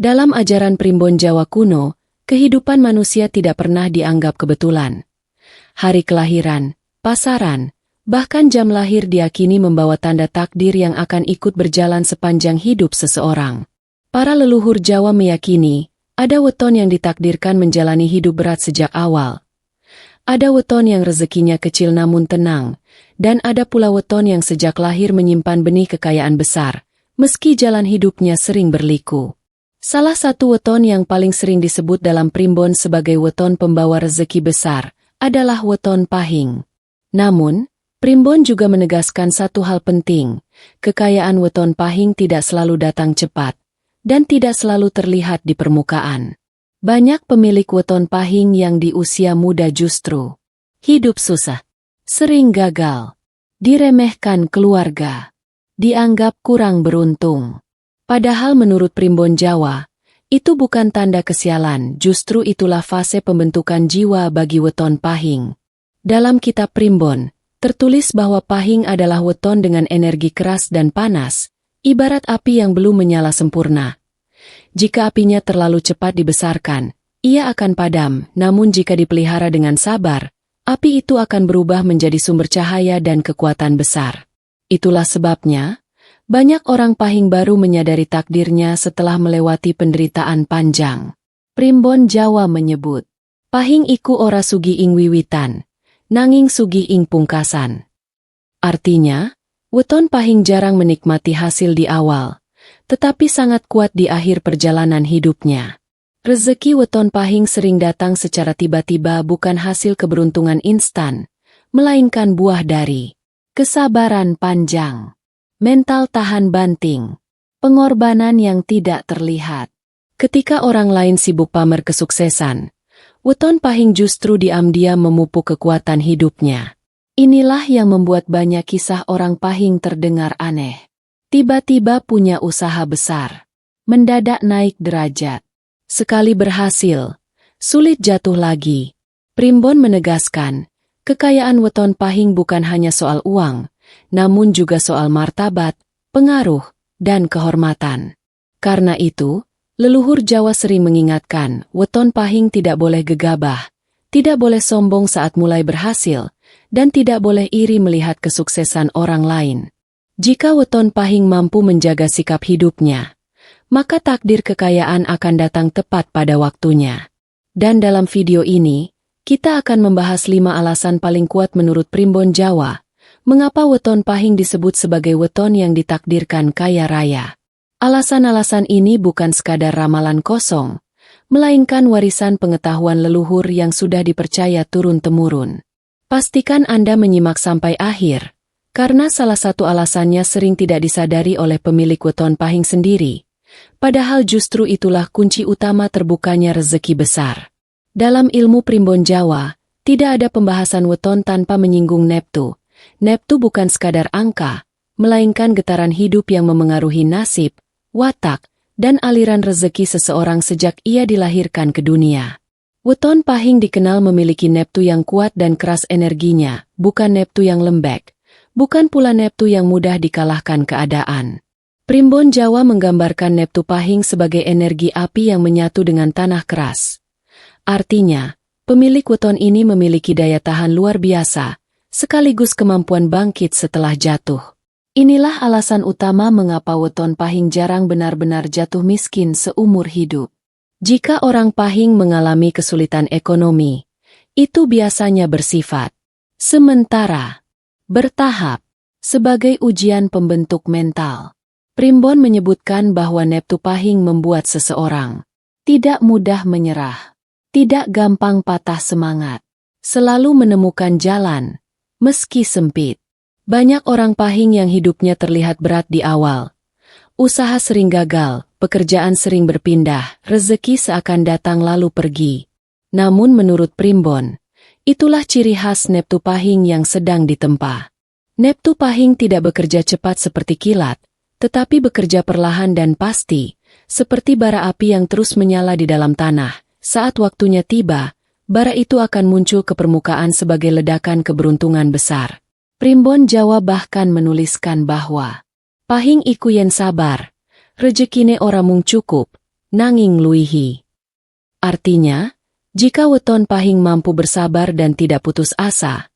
Dalam ajaran Primbon Jawa kuno, kehidupan manusia tidak pernah dianggap kebetulan. Hari kelahiran, pasaran, bahkan jam lahir diyakini membawa tanda takdir yang akan ikut berjalan sepanjang hidup seseorang. Para leluhur Jawa meyakini, ada weton yang ditakdirkan menjalani hidup berat sejak awal. Ada weton yang rezekinya kecil namun tenang, dan ada pula weton yang sejak lahir menyimpan benih kekayaan besar, meski jalan hidupnya sering berliku. Salah satu weton yang paling sering disebut dalam Primbon sebagai weton pembawa rezeki besar, adalah weton Pahing. Namun, Primbon juga menegaskan satu hal penting, kekayaan weton Pahing tidak selalu datang cepat, dan tidak selalu terlihat di permukaan. Banyak pemilik weton Pahing yang di usia muda justru hidup susah, sering gagal, diremehkan keluarga, dianggap kurang beruntung. Padahal menurut Primbon Jawa, itu bukan tanda kesialan, justru itulah fase pembentukan jiwa bagi weton Pahing. Dalam kitab Primbon, tertulis bahwa Pahing adalah weton dengan energi keras dan panas, ibarat api yang belum menyala sempurna. Jika apinya terlalu cepat dibesarkan, ia akan padam, namun jika dipelihara dengan sabar, api itu akan berubah menjadi sumber cahaya dan kekuatan besar. Itulah sebabnya, banyak orang Pahing baru menyadari takdirnya setelah melewati penderitaan panjang. Primbon Jawa menyebut, Pahing iku ora sugi ing wiwitan, nanging sugi ing pungkasan. Artinya, weton Pahing jarang menikmati hasil di awal, tetapi sangat kuat di akhir perjalanan hidupnya. Rezeki weton Pahing sering datang secara tiba-tiba, bukan hasil keberuntungan instan, melainkan buah dari kesabaran panjang, mental tahan banting, pengorbanan yang tidak terlihat. Ketika orang lain sibuk pamer kesuksesan, weton Pahing justru diam-diam memupuk kekuatan hidupnya. Inilah yang membuat banyak kisah orang Pahing terdengar aneh. Tiba-tiba punya usaha besar, mendadak naik derajat. Sekali berhasil, sulit jatuh lagi. Primbon menegaskan, kekayaan weton Pahing bukan hanya soal uang, namun juga soal martabat, pengaruh, dan kehormatan. Karena itu, leluhur Jawa sering mengingatkan, weton Pahing tidak boleh gegabah, tidak boleh sombong saat mulai berhasil, dan tidak boleh iri melihat kesuksesan orang lain. Jika weton Pahing mampu menjaga sikap hidupnya, maka takdir kekayaan akan datang tepat pada waktunya. Dan dalam video ini, kita akan membahas 5 alasan paling kuat menurut Primbon Jawa, mengapa weton Pahing disebut sebagai weton yang ditakdirkan kaya raya. Alasan-alasan ini bukan sekadar ramalan kosong, melainkan warisan pengetahuan leluhur yang sudah dipercaya turun-temurun. Pastikan Anda menyimak sampai akhir, karena salah satu alasannya sering tidak disadari oleh pemilik weton Pahing sendiri. Padahal justru itulah kunci utama terbukanya rezeki besar. Dalam ilmu Primbon Jawa, tidak ada pembahasan weton tanpa menyinggung neptu. Neptu bukan sekadar angka, melainkan getaran hidup yang memengaruhi nasib, watak, dan aliran rezeki seseorang sejak ia dilahirkan ke dunia. Weton Pahing dikenal memiliki neptu yang kuat dan keras energinya, bukan neptu yang lembek. Bukan pula neptu yang mudah dikalahkan keadaan. Primbon Jawa menggambarkan neptu Pahing sebagai energi api yang menyatu dengan tanah keras. Artinya, pemilik weton ini memiliki daya tahan luar biasa, sekaligus kemampuan bangkit setelah jatuh. Inilah alasan utama mengapa weton Pahing jarang benar-benar jatuh miskin seumur hidup. Jika orang Pahing mengalami kesulitan ekonomi, itu biasanya bersifat sementara, bertahap, sebagai ujian pembentuk mental. Primbon menyebutkan bahwa neptu Pahing membuat seseorang tidak mudah menyerah, tidak gampang patah semangat, selalu menemukan jalan, meski sempit. Banyak orang Pahing yang hidupnya terlihat berat di awal. Usaha sering gagal, pekerjaan sering berpindah, rezeki seakan datang lalu pergi. Namun menurut Primbon, itulah ciri khas neptu Pahing yang sedang ditempa. Neptu Pahing tidak bekerja cepat seperti kilat, tetapi bekerja perlahan dan pasti, seperti bara api yang terus menyala di dalam tanah. Saat waktunya tiba, bara itu akan muncul ke permukaan sebagai ledakan keberuntungan besar. Primbon Jawa bahkan menuliskan bahwa Pahing iku yen sabar, rejekine ora mung cukup, nanging luihi. Artinya, jika weton pahing mampu bersabar dan tidak putus asa,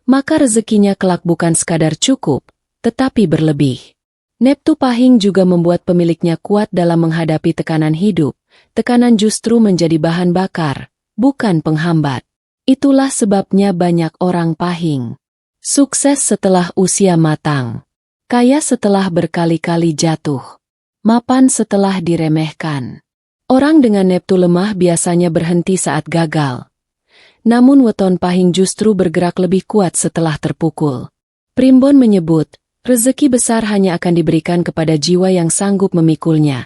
maka rezekinya kelak bukan sekadar cukup, tetapi berlebih. Neptu pahing juga membuat pemiliknya kuat dalam menghadapi tekanan hidup. Tekanan justru menjadi bahan bakar, bukan penghambat. Itulah sebabnya banyak orang pahing sukses setelah usia matang, kaya setelah berkali-kali jatuh, mapan setelah diremehkan. Orang dengan neptu lemah biasanya berhenti saat gagal. Namun weton pahing justru bergerak lebih kuat setelah terpukul. Primbon menyebut, rezeki besar hanya akan diberikan kepada jiwa yang sanggup memikulnya.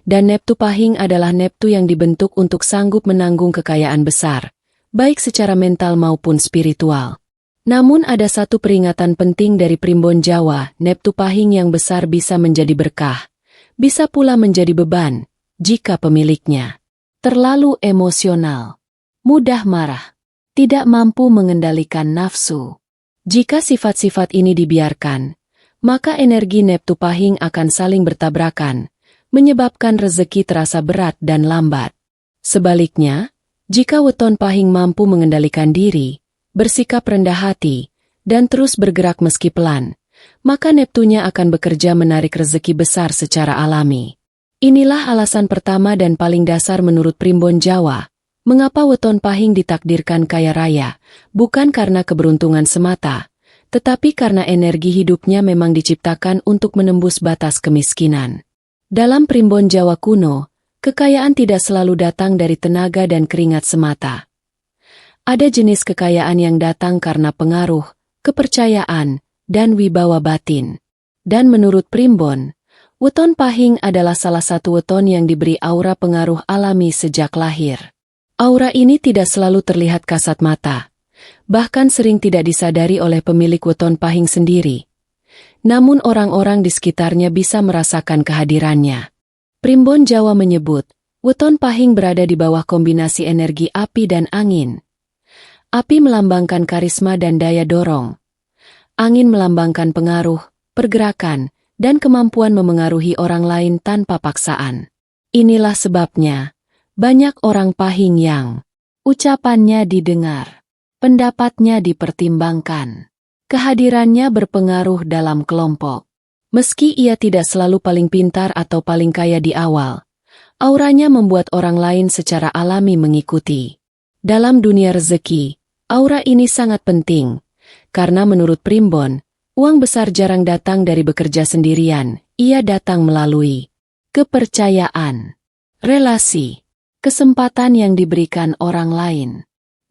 Dan neptu pahing adalah neptu yang dibentuk untuk sanggup menanggung kekayaan besar, baik secara mental maupun spiritual. Namun ada satu peringatan penting dari primbon Jawa, neptu pahing yang besar bisa menjadi berkah, bisa pula menjadi beban, jika pemiliknya terlalu emosional, mudah marah, tidak mampu mengendalikan nafsu. Jika sifat-sifat ini dibiarkan, maka energi neptu pahing akan saling bertabrakan, menyebabkan rezeki terasa berat dan lambat. Sebaliknya, jika weton pahing mampu mengendalikan diri, bersikap rendah hati, dan terus bergerak meski pelan, maka neptunya akan bekerja menarik rezeki besar secara alami. Inilah alasan pertama dan paling dasar menurut primbon Jawa, mengapa weton pahing ditakdirkan kaya raya, bukan karena keberuntungan semata, tetapi karena energi hidupnya memang diciptakan untuk menembus batas kemiskinan. Dalam primbon Jawa kuno, kekayaan tidak selalu datang dari tenaga dan keringat semata. Ada jenis kekayaan yang datang karena pengaruh, kepercayaan, dan wibawa batin. Dan menurut primbon, weton pahing adalah salah satu weton yang diberi aura pengaruh alami sejak lahir. Aura ini tidak selalu terlihat kasat mata, bahkan sering tidak disadari oleh pemilik weton pahing sendiri. Namun orang-orang di sekitarnya bisa merasakan kehadirannya. Primbon Jawa menyebut, weton pahing berada di bawah kombinasi energi api dan angin. Api melambangkan karisma dan daya dorong. Angin melambangkan pengaruh, pergerakan, dan kemampuan memengaruhi orang lain tanpa paksaan. Inilah sebabnya, banyak orang pahing yang ucapannya didengar, pendapatnya dipertimbangkan. Kehadirannya berpengaruh dalam kelompok. Meski ia tidak selalu paling pintar atau paling kaya di awal, auranya membuat orang lain secara alami mengikuti. Dalam dunia rezeki, aura ini sangat penting, karena menurut primbon, uang besar jarang datang dari bekerja sendirian, ia datang melalui kepercayaan, relasi, kesempatan yang diberikan orang lain.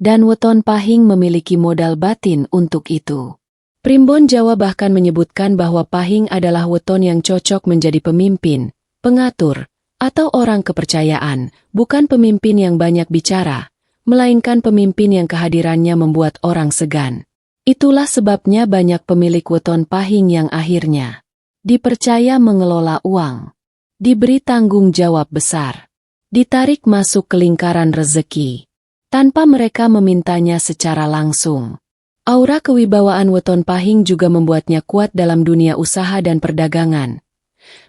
Dan weton pahing memiliki modal batin untuk itu. Primbon Jawa bahkan menyebutkan bahwa pahing adalah weton yang cocok menjadi pemimpin, pengatur, atau orang kepercayaan, bukan pemimpin yang banyak bicara, melainkan pemimpin yang kehadirannya membuat orang segan. Itulah sebabnya banyak pemilik weton pahing yang akhirnya dipercaya mengelola uang, diberi tanggung jawab besar, ditarik masuk ke lingkaran rezeki, tanpa mereka memintanya secara langsung. Aura kewibawaan weton pahing juga membuatnya kuat dalam dunia usaha dan perdagangan.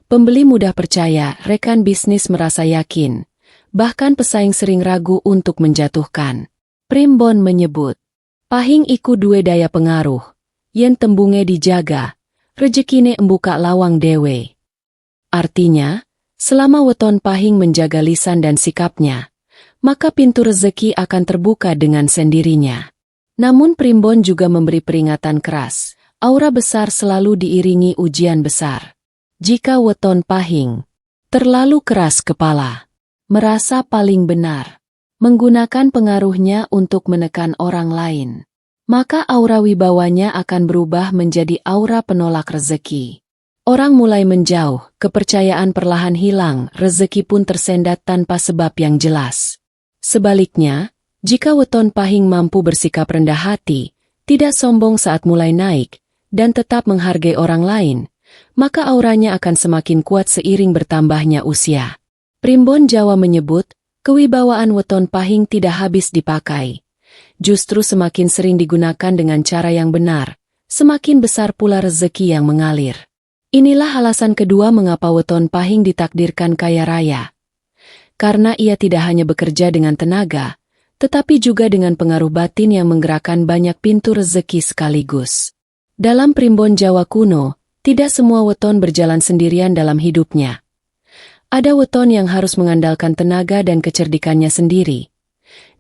Pembeli mudah percaya, rekan bisnis merasa yakin, bahkan pesaing sering ragu untuk menjatuhkan. Primbon menyebut, pahing iku duwe daya pengaruh, yen tembunge dijaga, rejekine embuka lawang dewe. Artinya, selama weton pahing menjaga lisan dan sikapnya, maka pintu rezeki akan terbuka dengan sendirinya. Namun primbon juga memberi peringatan keras, aura besar selalu diiringi ujian besar. Jika weton pahing terlalu keras kepala, merasa paling benar, menggunakan pengaruhnya untuk menekan orang lain, maka aura wibawanya akan berubah menjadi aura penolak rezeki. Orang mulai menjauh, kepercayaan perlahan hilang, rezeki pun tersendat tanpa sebab yang jelas. Sebaliknya, jika weton pahing mampu bersikap rendah hati, tidak sombong saat mulai naik, dan tetap menghargai orang lain, maka auranya akan semakin kuat seiring bertambahnya usia. Primbon Jawa menyebut, kewibawaan weton pahing tidak habis dipakai. Justru semakin sering digunakan dengan cara yang benar, semakin besar pula rezeki yang mengalir. Inilah alasan kedua mengapa weton pahing ditakdirkan kaya raya. karena ia tidak hanya bekerja dengan tenaga, tetapi juga dengan pengaruh batin yang menggerakkan banyak pintu rezeki sekaligus. Dalam primbon Jawa kuno, tidak semua weton berjalan sendirian dalam hidupnya. Ada weton yang harus mengandalkan tenaga dan kecerdikannya sendiri.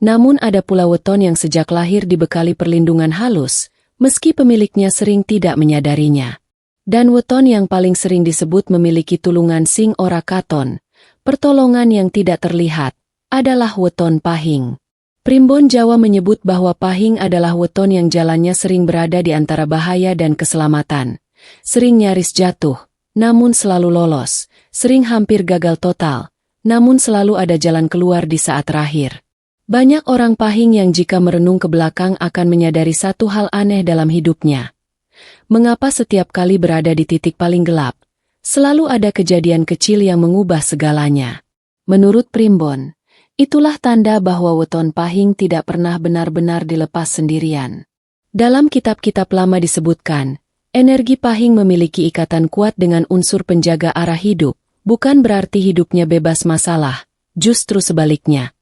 Namun ada pula weton yang sejak lahir dibekali perlindungan halus, meski pemiliknya sering tidak menyadarinya. Dan weton yang paling sering disebut memiliki tulungan sing ora katon, pertolongan yang tidak terlihat, adalah weton pahing. Primbon Jawa menyebut bahwa pahing adalah weton yang jalannya sering berada di antara bahaya dan keselamatan. Sering nyaris jatuh, namun selalu lolos. Sering hampir gagal total, namun selalu ada jalan keluar di saat terakhir. Banyak orang pahing yang jika merenung ke belakang akan menyadari satu hal aneh dalam hidupnya. Mengapa setiap kali berada di titik paling gelap, selalu ada kejadian kecil yang mengubah segalanya? Menurut Primbon, itulah tanda bahwa weton pahing tidak pernah benar-benar dilepas sendirian. Dalam kitab-kitab lama disebutkan, energi pahing memiliki ikatan kuat dengan unsur penjaga arah hidup, bukan berarti hidupnya bebas masalah, justru sebaliknya.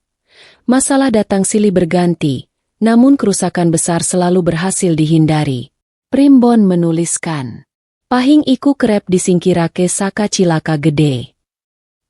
Masalah datang silih berganti, namun kerusakan besar selalu berhasil dihindari. Primbon menuliskan, pahing iku kerep disingkirake saka cilaka gede.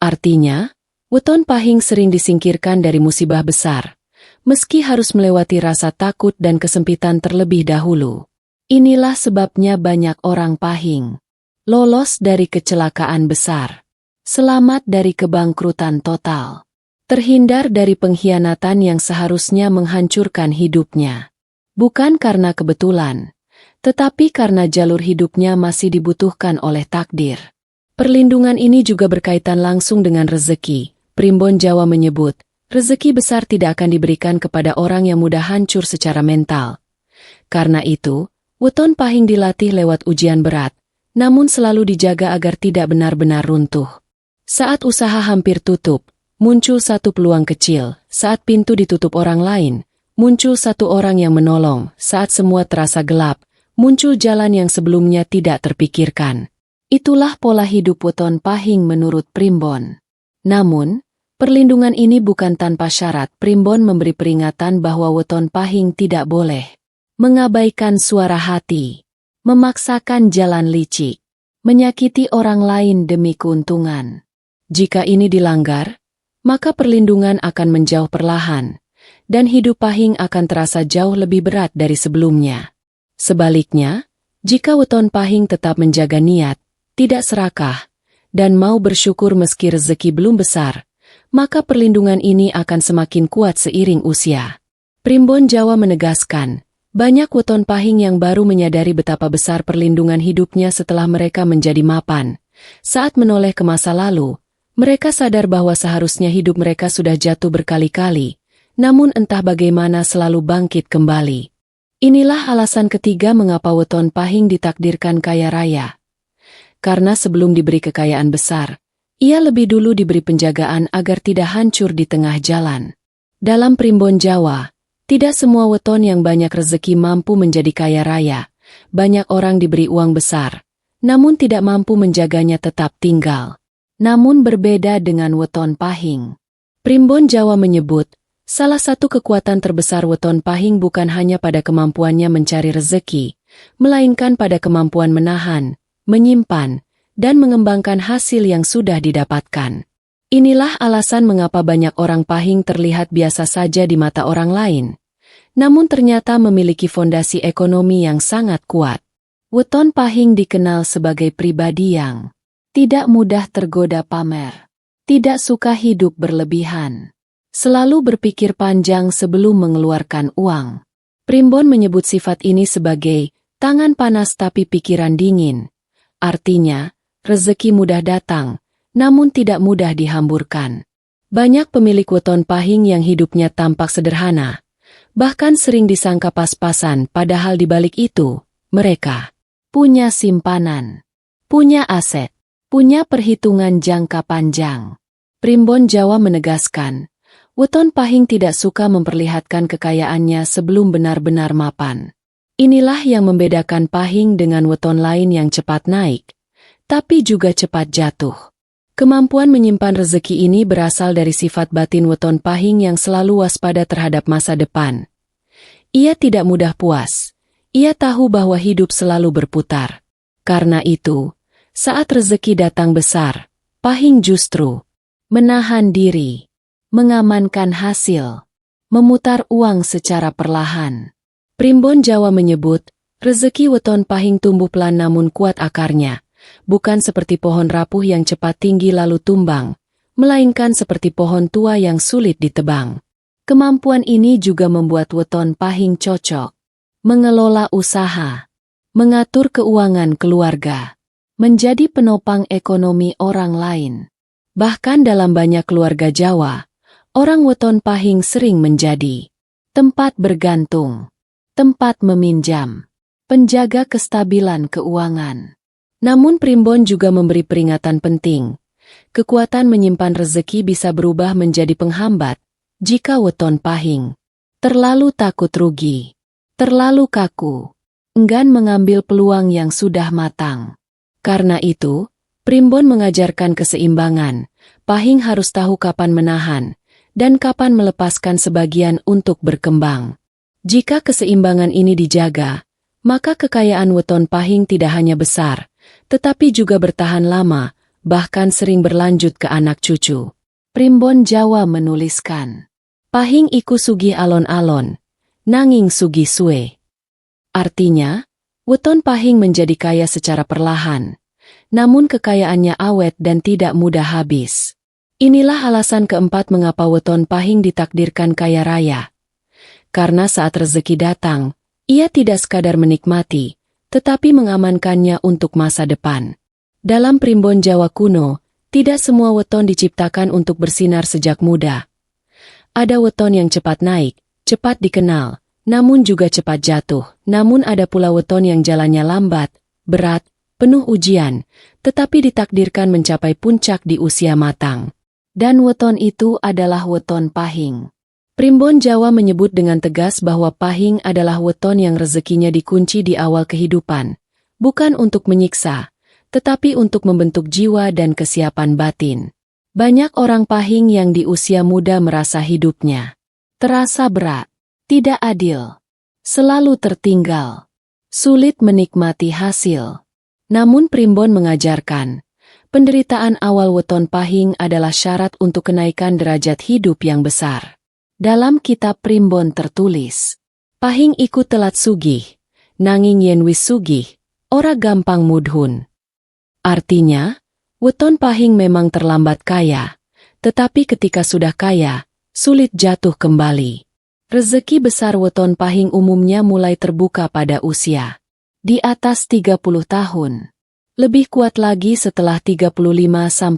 Artinya, weton pahing sering disingkirkan dari musibah besar, meski harus melewati rasa takut dan kesempitan terlebih dahulu. Inilah sebabnya banyak orang pahing lolos dari kecelakaan besar, selamat dari kebangkrutan total, terhindar dari pengkhianatan yang seharusnya menghancurkan hidupnya. Bukan karena kebetulan, tetapi karena jalur hidupnya masih dibutuhkan oleh takdir. Perlindungan ini juga berkaitan langsung dengan rezeki. Primbon Jawa menyebut, rezeki besar tidak akan diberikan kepada orang yang mudah hancur secara mental. Karena itu, weton pahing dilatih lewat ujian berat, namun selalu dijaga agar tidak benar-benar runtuh. Saat usaha hampir tutup, muncul satu peluang kecil. Saat pintu ditutup orang lain, muncul satu orang yang menolong. Saat semua terasa gelap, muncul jalan yang sebelumnya tidak terpikirkan. Itulah pola hidup weton pahing menurut Primbon. Namun, perlindungan ini bukan tanpa syarat. Primbon memberi peringatan bahwa weton pahing tidak boleh mengabaikan suara hati, memaksakan jalan licik, menyakiti orang lain demi keuntungan. Jika ini dilanggar, maka perlindungan akan menjauh perlahan, dan hidup pahing akan terasa jauh lebih berat dari sebelumnya. Sebaliknya, jika weton pahing tetap menjaga niat, tidak serakah, dan mau bersyukur meski rezeki belum besar, maka perlindungan ini akan semakin kuat seiring usia. Primbon Jawa menegaskan, banyak weton pahing yang baru menyadari betapa besar perlindungan hidupnya setelah mereka menjadi mapan. Saat menoleh ke masa lalu, mereka sadar bahwa seharusnya hidup mereka sudah jatuh berkali-kali, namun entah bagaimana selalu bangkit kembali. Inilah alasan ketiga mengapa weton pahing ditakdirkan kaya raya. Karena sebelum diberi kekayaan besar, ia lebih dulu diberi penjagaan agar tidak hancur di tengah jalan. Dalam Primbon Jawa, tidak semua weton yang banyak rezeki mampu menjadi kaya raya. Banyak orang diberi uang besar, namun tidak mampu menjaganya tetap tinggal. Namun berbeda dengan weton pahing. Primbon Jawa menyebut, salah satu kekuatan terbesar weton pahing bukan hanya pada kemampuannya mencari rezeki, melainkan pada kemampuan menahan, menyimpan, dan mengembangkan hasil yang sudah didapatkan. Inilah alasan mengapa banyak orang pahing terlihat biasa saja di mata orang lain, namun ternyata memiliki fondasi ekonomi yang sangat kuat. Weton pahing dikenal sebagai pribadi yang tidak mudah tergoda pamer, tidak suka hidup berlebihan, selalu berpikir panjang sebelum mengeluarkan uang. Primbon menyebut sifat ini sebagai tangan panas tapi pikiran dingin. Artinya, rezeki mudah datang, namun tidak mudah dihamburkan. Banyak pemilik weton pahing yang hidupnya tampak sederhana, bahkan sering disangka pas-pasan, padahal di balik itu, mereka punya simpanan, punya aset, punya perhitungan jangka panjang. Primbon Jawa menegaskan, weton pahing tidak suka memperlihatkan kekayaannya sebelum benar-benar mapan. Inilah yang membedakan pahing dengan weton lain yang cepat naik, tapi juga cepat jatuh. Kemampuan menyimpan rezeki ini berasal dari sifat batin weton pahing yang selalu waspada terhadap masa depan. Ia tidak mudah puas. Ia tahu bahwa hidup selalu berputar. Karena itu, saat rezeki datang besar, pahing justru menahan diri, mengamankan hasil, memutar uang secara perlahan. Primbon Jawa menyebut, rezeki weton pahing tumbuh pelan namun kuat akarnya. Bukan seperti pohon rapuh yang cepat tinggi lalu tumbang, melainkan seperti pohon tua yang sulit ditebang. Kemampuan ini juga membuat weton pahing cocok mengelola usaha, mengatur keuangan keluarga, menjadi penopang ekonomi orang lain. Bahkan dalam banyak keluarga Jawa, orang weton pahing sering menjadi tempat bergantung, tempat meminjam, penjaga kestabilan keuangan. Namun Primbon juga memberi peringatan penting. Kekuatan menyimpan rezeki bisa berubah menjadi penghambat jika weton pahing terlalu takut rugi, terlalu kaku, enggan mengambil peluang yang sudah matang. Karena itu, Primbon mengajarkan keseimbangan. Pahing harus tahu kapan menahan dan kapan melepaskan sebagian untuk berkembang. Jika keseimbangan ini dijaga, maka kekayaan weton pahing tidak hanya besar, tetapi juga bertahan lama, bahkan sering berlanjut ke anak cucu. Primbon Jawa menuliskan, pahing iku sugih alon-alon, nanging sugih suwe. Artinya, weton pahing menjadi kaya secara perlahan, namun kekayaannya awet dan tidak mudah habis. Inilah alasan keempat mengapa weton pahing ditakdirkan kaya raya. Karena saat rezeki datang, ia tidak sekadar menikmati, tetapi mengamankannya untuk masa depan. Dalam Primbon Jawa kuno, tidak semua weton diciptakan untuk bersinar sejak muda. Ada weton yang cepat naik, cepat dikenal, namun juga cepat jatuh. Namun ada pula weton yang jalannya lambat, berat, penuh ujian, tetapi ditakdirkan mencapai puncak di usia matang. Dan weton itu adalah weton pahing. Primbon Jawa menyebut dengan tegas bahwa pahing adalah weton yang rezekinya dikunci di awal kehidupan, bukan untuk menyiksa, tetapi untuk membentuk jiwa dan kesiapan batin. Banyak orang pahing yang di usia muda merasa hidupnya terasa berat, tidak adil, selalu tertinggal, sulit menikmati hasil. Namun Primbon mengajarkan, penderitaan awal weton pahing adalah syarat untuk kenaikan derajat hidup yang besar. Dalam kitab Primbon tertulis, pahing iku telat sugih, nanging yen wis sugih, ora gampang mudhun. Artinya, weton pahing memang terlambat kaya, tetapi ketika sudah kaya, sulit jatuh kembali. Rezeki besar weton pahing umumnya mulai terbuka pada usia di atas 30 tahun. Lebih kuat lagi setelah 35-40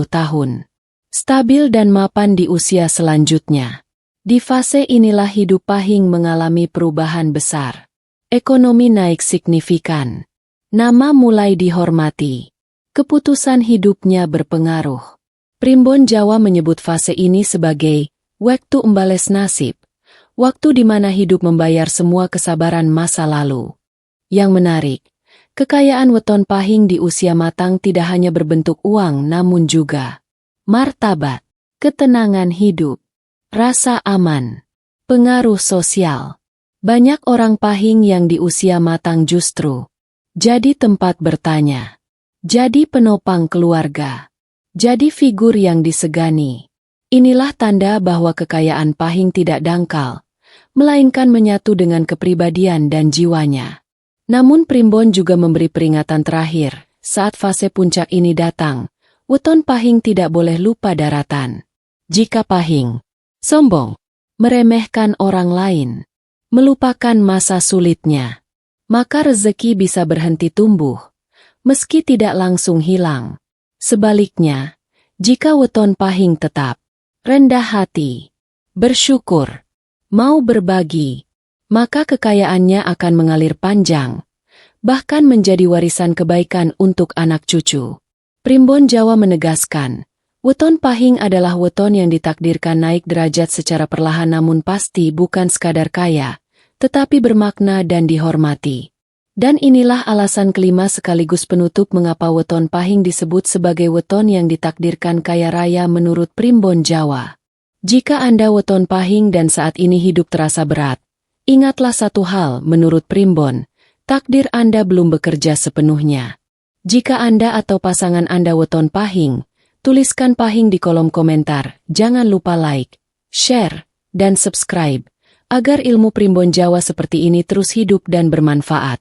tahun. Stabil dan mapan di usia selanjutnya. Di fase inilah hidup pahing mengalami perubahan besar. Ekonomi naik signifikan. Nama mulai dihormati. Keputusan hidupnya berpengaruh. Primbon Jawa menyebut fase ini sebagai waktu embales nasib. Waktu di mana hidup membayar semua kesabaran masa lalu. Yang menarik, kekayaan weton pahing di usia matang tidak hanya berbentuk uang namun juga martabat, ketenangan hidup, rasa aman, pengaruh sosial. Banyak orang pahing yang di usia matang justru jadi tempat bertanya, jadi penopang keluarga, jadi figur yang disegani. Inilah tanda bahwa kekayaan pahing tidak dangkal, melainkan menyatu dengan kepribadian dan jiwanya. Namun Primbon juga memberi peringatan terakhir, saat fase puncak ini datang, weton pahing tidak boleh lupa daratan. Jika pahing sombong, meremehkan orang lain, melupakan masa sulitnya, maka rezeki bisa berhenti tumbuh, meski tidak langsung hilang. Sebaliknya, jika weton pahing tetap rendah hati, bersyukur, mau berbagi, maka kekayaannya akan mengalir panjang, bahkan menjadi warisan kebaikan untuk anak cucu. Primbon Jawa menegaskan, weton pahing adalah weton yang ditakdirkan naik derajat secara perlahan namun pasti bukan sekadar kaya, tetapi bermakna dan dihormati. Dan inilah alasan kelima sekaligus penutup mengapa weton pahing disebut sebagai weton yang ditakdirkan kaya raya menurut Primbon Jawa. Jika Anda weton pahing dan saat ini hidup terasa berat, ingatlah satu hal menurut Primbon, takdir Anda belum bekerja sepenuhnya. Jika Anda atau pasangan Anda weton pahing, tuliskan pahing di kolom komentar. Jangan lupa like, share, dan subscribe, agar ilmu Primbon Jawa seperti ini terus hidup dan bermanfaat.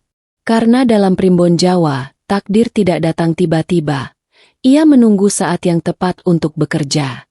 Karena dalam Primbon Jawa, takdir tidak datang tiba-tiba. Ia menunggu saat yang tepat untuk bekerja.